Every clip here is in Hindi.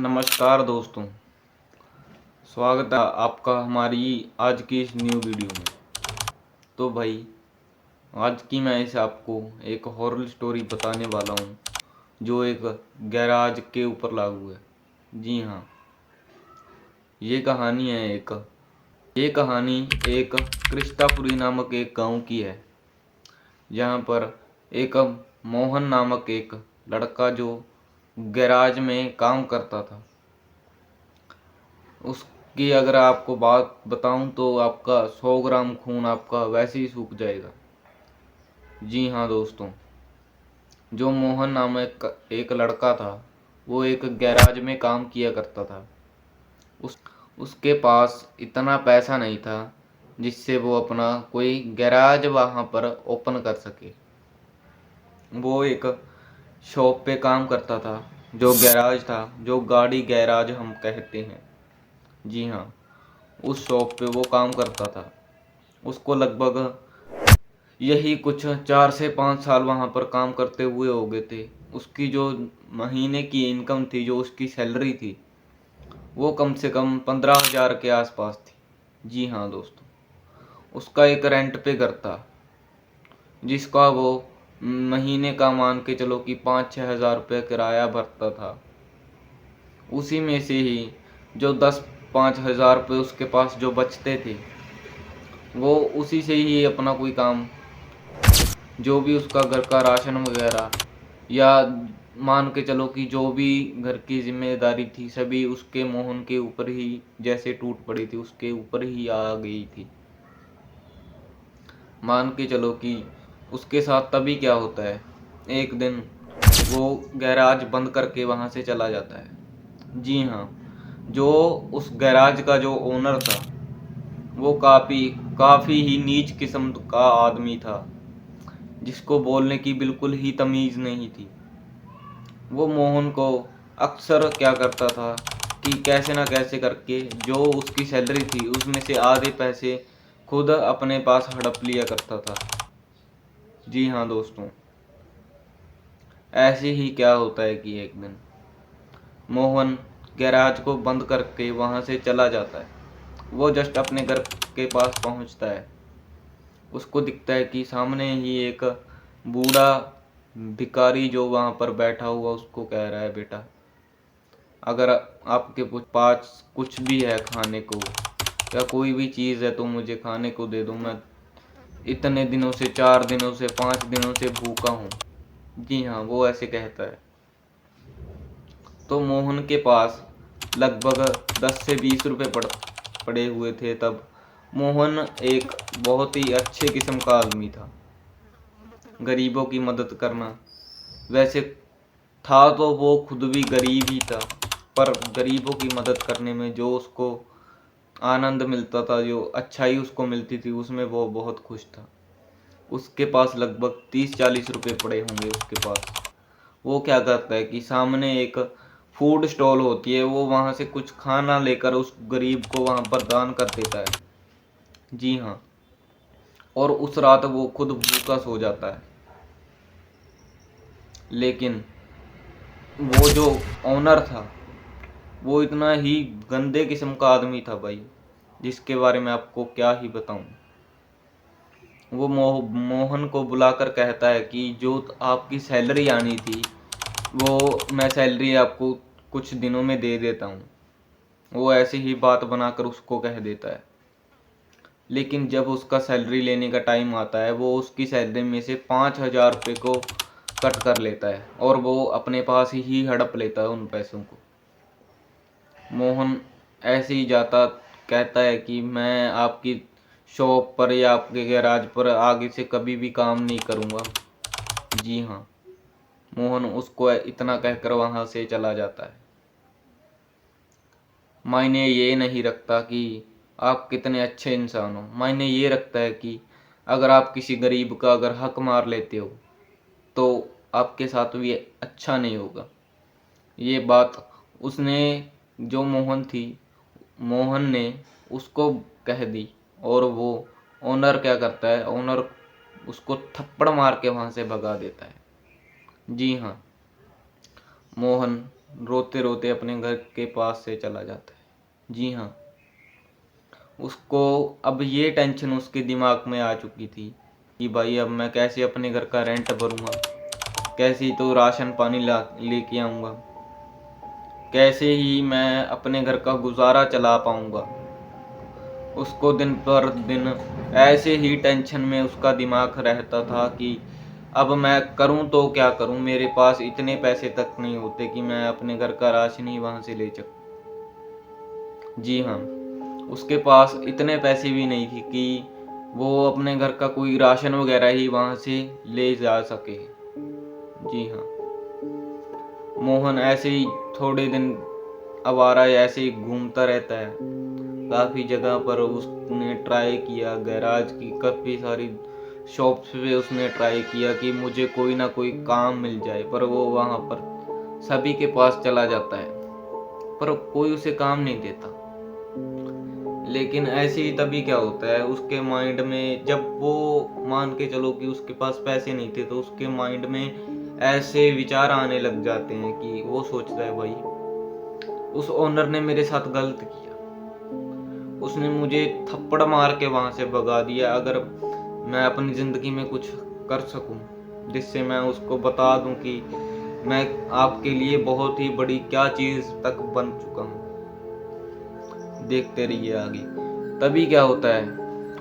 नमस्कार दोस्तों, स्वागत है आपका हमारी आज की इस न्यू वीडियो में। तो भाई, आज की मैं इसे आपको एक हॉरर स्टोरी बताने वाला हूँ जो एक गैराज के ऊपर लागू है। जी हाँ, ये कहानी एक कृष्णापुरी नामक एक गांव की है, जहाँ पर एक मोहन नामक एक लड़का जो गैराज में काम करता था, उसकी अगर आपको बात बताऊं तो आपका 100 ग्राम खून आपका वैसे ही सूख जाएगा। जी हाँ दोस्तों, जो मोहन नामक एक लड़का था, वो एक गैराज में काम किया करता था। उस उसके पास इतना पैसा नहीं था जिससे वो अपना कोई गैराज वहाँ पर ओपन कर सके। वो एक शॉप पे काम करता था, जो गैराज था, जो गाड़ी गैराज हम कहते हैं। जी हाँ, उस शॉप पे वो काम करता था। उसको लगभग यही कुछ 4 से 5 साल वहाँ पर काम करते हुए हो गए थे। उसकी जो महीने की इनकम थी, जो उसकी सैलरी थी, वो कम से कम 15,000 के आसपास थी। जी हाँ दोस्तों, उसका एक रेंट पे घर था जिसका वो महीने का मान के चलो कि 5-6 हज़ार रुपये किराया भरता था। उसी में से ही जो 10-5 हज़ार रुपये उसके पास जो बचते थे, वो उसी से ही अपना कोई काम, जो भी उसका घर का राशन वगैरह, या मान के चलो कि जो भी घर की जिम्मेदारी थी, सभी उसके मोहन के ऊपर ही जैसे टूट पड़ी थी, उसके ऊपर ही आ गई थी। मान के चलो कि उसके साथ तभी क्या होता है, एक दिन वो गैराज बंद करके वहां से चला जाता है। जी हाँ, जो उस गैराज का जो ओनर था, वो काफी ही नीच किस्म का आदमी था, जिसको बोलने की बिल्कुल ही तमीज नहीं थी। वो मोहन को अक्सर क्या करता था कि कैसे ना कैसे करके जो उसकी सैलरी थी, उसमें से आधे पैसे खुद अपने पास हड़प लिया करता था। जी हाँ दोस्तों, ऐसे ही क्या होता है कि एक दिन मोहन गैराज को बंद करके वहां से चला जाता है। वो जस्ट अपने घर के पास पहुंचता है, उसको दिखता है कि सामने ही एक बूढ़ा भिखारी जो वहां पर बैठा हुआ उसको कह रहा है, बेटा, अगर आपके पास कुछ भी है खाने को, या कोई भी चीज़ है, तो मुझे खाने को दे दो। मैं इतने दिनों से, 4 दिनों से, 5 दिनों से भूखा हूँ। जी हाँ, वो ऐसे कहता है। तो मोहन के पास लगभग 10 से 20 रुपए पड़े हुए थे तब। मोहन एक बहुत ही अच्छे किस्म का आदमी था, गरीबों की मदद करना। वैसे था तो वो खुद भी गरीब ही था, पर गरीबों की मदद करने में जो उसको आनंद मिलता था, जो अच्छाई उसको मिलती थी, उसमें वो बहुत खुश था। उसके पास लगभग 30-40 रुपए पड़े होंगे उसके पास। वो क्या करता है कि सामने एक फूड स्टॉल होती है, वो वहां से कुछ खाना लेकर उस गरीब को वहां पर दान कर देता है। जी हाँ, और उस रात वो खुद भूखा सो जाता है। लेकिन वो जो ओनर था, वो इतना ही गंदे किस्म का आदमी था भाई, जिसके बारे में आपको क्या ही बताऊं। वो मोहन को बुलाकर कहता है कि जो आपकी सैलरी आनी थी, वो मैं सैलरी आपको कुछ दिनों में दे देता हूँ। वो ऐसे ही बात बनाकर उसको कह देता है। लेकिन जब उसका सैलरी लेने का टाइम आता है, वो उसकी सैलरी में से 5,000 रुपये को कट कर लेता है और वो अपने पास ही हड़प लेता है उन पैसों को। मोहन ऐसे ही जाता, कहता है कि मैं आपकी शॉप पर या आपके गैराज पर आगे से कभी भी काम नहीं करूँगा। जी हाँ, मोहन उसको इतना कहकर वहाँ से चला जाता है। मायने ये नहीं रखता कि आप कितने अच्छे इंसान हो, मायने ये रखता है कि अगर आप किसी गरीब का अगर हक मार लेते हो, तो आपके साथ भी अच्छा नहीं होगा। ये बात उसने, जो मोहन ने उसको कह दी। और वो ओनर क्या करता है, ओनर उसको थप्पड़ मार के वहां से भगा देता है। जी हाँ, मोहन रोते रोते अपने घर के पास से चला जाता है। जी हाँ, उसको अब ये टेंशन उसके दिमाग में आ चुकी थी कि भाई अब मैं कैसे अपने घर का रेंट भरूँगा, कैसे तो राशन पानी ला लेके आऊँगा, कैसे ही मैं अपने घर का गुजारा चला पाऊँगा। उसको दिन पर दिन ऐसे ही टेंशन में उसका दिमाग रहता था कि अब मैं करूँ तो क्या करूँ, मेरे पास इतने पैसे तक नहीं होते कि मैं अपने घर का राशन ही वहाँ से ले सकूँ। जी हाँ, उसके पास इतने पैसे भी नहीं थे कि वो अपने घर का कोई राशन वगैरह ही वहाँ से ले जा सके। जी हाँ, मोहन ऐसे ही थोड़े दिन आवारा ऐसे ही घूमता रहता है। काफ़ी जगह पर उसने ट्राई किया, गैराज की काफ़ी सारी शॉप्स पे उसने ट्राई किया कि मुझे कोई ना कोई काम मिल जाए, पर वो वहाँ पर सभी के पास चला जाता है पर कोई उसे काम नहीं देता। लेकिन ऐसे ही तभी क्या होता है उसके माइंड में, जब वो मान के चलो कि उसके पास पैसे नहीं थे तो उसके माइंड में ऐसे विचार आने लग जाते हैं कि वो सोचता है भाई उस ओनर ने मेरे साथ गलत किया, उसने मुझे थप्पड़ मार के वहां से भगा दिया। अगर मैं अपनी जिंदगी में कुछ कर सकूं जिससे मैं उसको बता दूं कि मैं आपके लिए बहुत ही बड़ी क्या चीज तक बन चुका हूं। देखते रहिए आगे। तभी क्या होता है,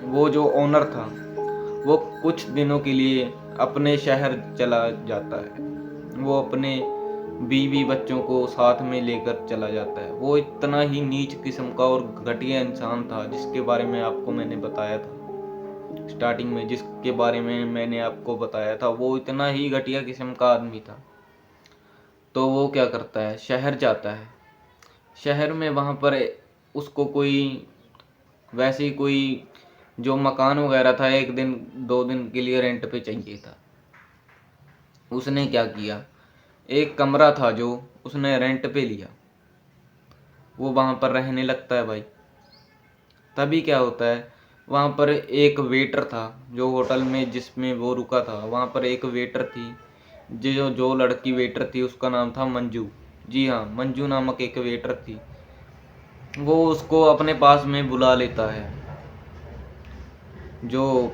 वो जो ओनर था वो कुछ दिनों के लिए अपने शहर चला जाता है। वो अपने बीवी बच्चों को साथ में लेकर चला जाता है। वो इतना ही नीच किस्म का और घटिया इंसान था जिसके बारे में आपको मैंने बताया था स्टार्टिंग में, जिसके बारे में मैंने आपको बताया था, वो इतना ही घटिया किस्म का आदमी था। तो वो क्या करता है, शहर जाता है। शहर में वहाँ पर उसको कोई वैसे ही कोई जो मकान वगैरह था, एक दिन 2 दिन के लिए रेंट पे चाहिए था। उसने क्या किया, एक कमरा था जो उसने रेंट पे लिया, वो वहाँ पर रहने लगता है भाई। तभी क्या होता है, वहाँ पर एक वेटर था जो होटल में जिसमें वो रुका था, वहाँ पर एक वेटर थी। जो जो लड़की वेटर थी उसका नाम था मंजू। जी हाँ, मंजू नामक एक वेटर थी। वो उसको अपने पास में बुला लेता है। जो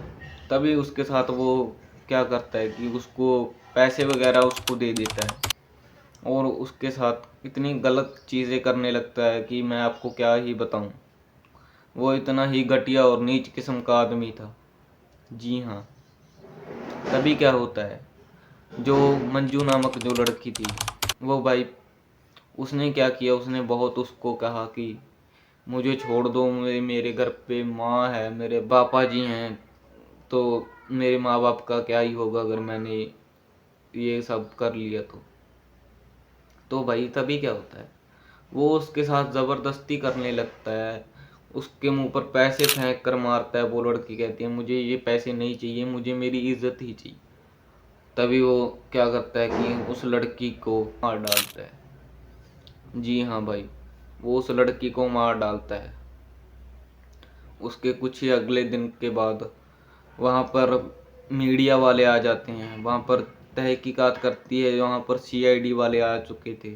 तभी उसके साथ वो क्या करता है कि उसको पैसे वगैरह उसको दे देता है और उसके साथ इतनी गलत चीज़ें करने लगता है कि मैं आपको क्या ही बताऊं। वो इतना ही घटिया और नीच किस्म का आदमी था। जी हाँ, तभी क्या होता है, जो मंजू नामक जो लड़की थी वो भाई, उसने क्या किया, उसने बहुत उसको कहा कि मुझे छोड़ दो, मेरे घर पे माँ है, मेरे पापा जी हैं, तो मेरे माँ बाप का क्या ही होगा अगर मैंने ये सब कर लिया तो भाई तभी क्या होता है, वो उसके साथ ज़बरदस्ती करने लगता है। उसके मुंह पर पैसे फेंक कर मारता है। वो लड़की कहती है मुझे ये पैसे नहीं चाहिए, मुझे मेरी इज्जत ही चाहिए। तभी वो क्या करता है कि उस लड़की को मार डालता है। जी हाँ भाई, वो उस लड़की को मार डालता है। उसके कुछ ही अगले दिन के बाद वहाँ पर मीडिया वाले आ जाते हैं। वहाँ पर तहकीकात करती है, वहाँ पर सीआईडी वाले आ चुके थे।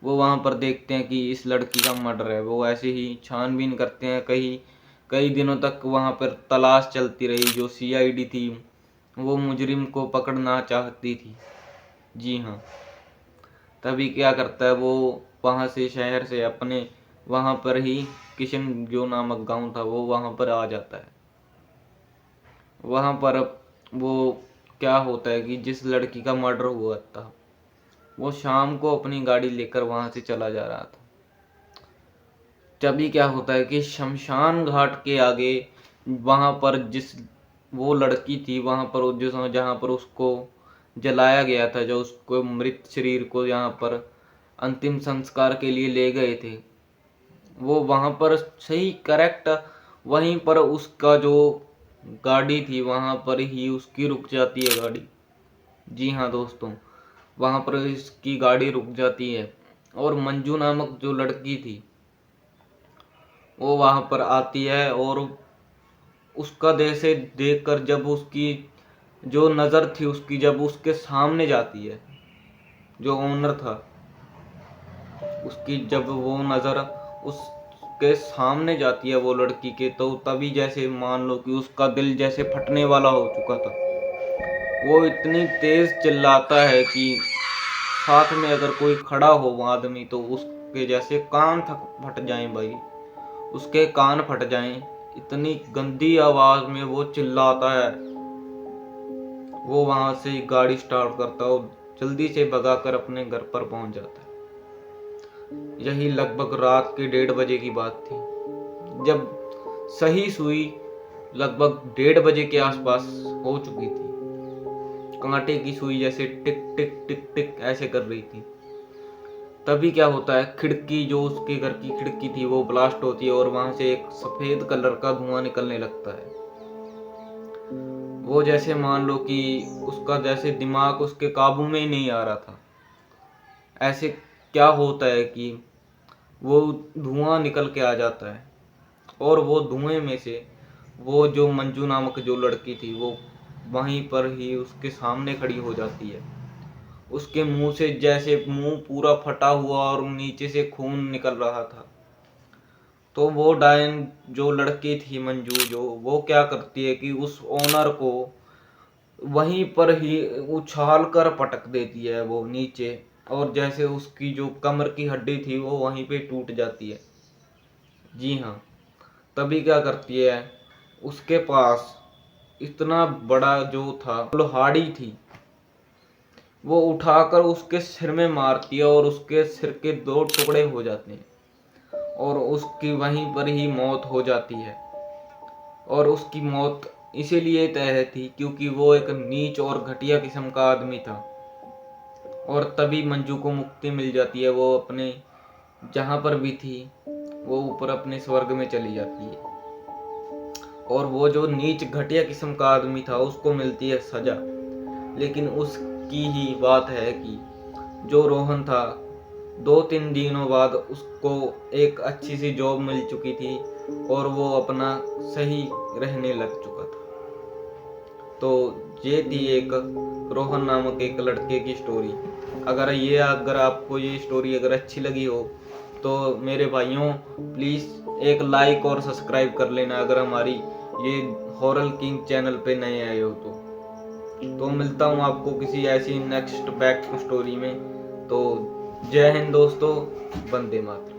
वो वहाँ पर देखते हैं कि इस लड़की का मर्डर है। वो ऐसे ही छानबीन करते हैं। कई कई दिनों तक वहाँ पर तलाश चलती रही। जो सीआईडी थी वो मुजरिम को पकड़ना चाहती थी। जी हाँ, तभी क्या करता है, वो वहाँ से शहर से अपने वहाँ पर ही किशन जो नामक गांव था वो वहाँ पर आ जाता है। वहाँ पर वो क्या होता है कि जिस लड़की का मर्डर हुआ था वो शाम को अपनी गाड़ी लेकर वहाँ से चला जा रहा था। तभी क्या होता है कि शमशान घाट के आगे वहाँ पर जिस वो लड़की थी, वहाँ पर जिस जहाँ पर उसको जलाया गया था, जो उसको मृत शरीर को यहाँ पर अंतिम संस्कार के लिए ले गए थे, वो वहाँ पर सही करेक्ट वहीं पर उसका जो गाड़ी थी वहाँ पर ही उसकी रुक जाती है गाड़ी। जी हाँ दोस्तों, वहाँ पर इसकी गाड़ी रुक जाती है और मंजू नामक जो लड़की थी वो वहाँ पर आती है और उसका जैसे देखकर जब उसकी जो नज़र थी उसकी जब उसके सामने जाती है, जो ओनर था उसकी जब वो नज़र उसके सामने जाती है वो लड़की के, तो तभी जैसे मान लो कि उसका दिल जैसे फटने वाला हो चुका था। वो इतनी तेज चिल्लाता है कि साथ में अगर कोई खड़ा हो वो आदमी तो उसके जैसे कान तक फट जाएं भाई, उसके कान फट जाएं। इतनी गंदी आवाज में वो चिल्लाता है। वो वहां से गाड़ी स्टार्ट करता है और जल्दी से भगाकर अपने घर पर पहुंच जाता है। यही लगभग रात के 1:30 बजे की बात थी, जब सही सुई लगभग 1:30 बजे के आसपास हो चुकी थी। कांटे की सुई जैसे टिक टिक टिक टिक ऐसे कर रही थी। तभी क्या होता है, खिड़की जो उसके घर की खिड़की थी वो ब्लास्ट होती है और वहां से एक सफेद कलर का धुआं निकलने लगता है। वो जैसे मान लो कि उसका जैसे दिमाग उसके काबू में ही नहीं आ रहा था। ऐसे क्या होता है कि वो धुआं निकल के आ जाता है और वो धुएं में से वो जो मंजू नामक जो लड़की थी वो वहीं पर ही उसके सामने खड़ी हो जाती है। उसके मुंह से जैसे मुंह पूरा फटा हुआ और नीचे से खून निकल रहा था। तो वो डायन जो लड़की थी मंजू, जो वो क्या करती है कि उस ओनर को वहीं पर ही उछाल कर पटक देती है वो नीचे, और जैसे उसकी जो कमर की हड्डी थी वो वहीं पे टूट जाती है। जी हाँ, तभी क्या करती है, उसके पास इतना बड़ा जो था लोहाड़ी थी, वो उठाकर उसके सिर में मारती है और उसके सिर के 2 टुकड़े हो जाते हैं और उसकी वहीं पर ही मौत हो जाती है। और उसकी मौत इसीलिए तय थी क्योंकि वो एक नीच और घटिया किस्म का आदमी था। और तभी मंजू को मुक्ति मिल जाती है। वो अपने जहां पर भी थी वो ऊपर अपने स्वर्ग में चली जाती है। और वो जो नीच घटिया किस्म का आदमी था उसको मिलती है सजा। लेकिन उसकी ही बात है कि जो रोहन था 2-3 दिनों बाद उसको एक अच्छी सी जॉब मिल चुकी थी और वो अपना सही रहने लग चुका था। तो ये थी एक रोहन नामक एक लड़के की स्टोरी। अगर आपको ये स्टोरी अगर अच्छी लगी हो तो मेरे भाइयों प्लीज़ एक लाइक और सब्सक्राइब कर लेना, अगर हमारी ये हॉरर किंग चैनल पे नए आए हो तो मिलता हूँ आपको किसी ऐसी नेक्स्ट बैक स्टोरी में। तो जय हिंद दोस्तों, वंदे मातरम।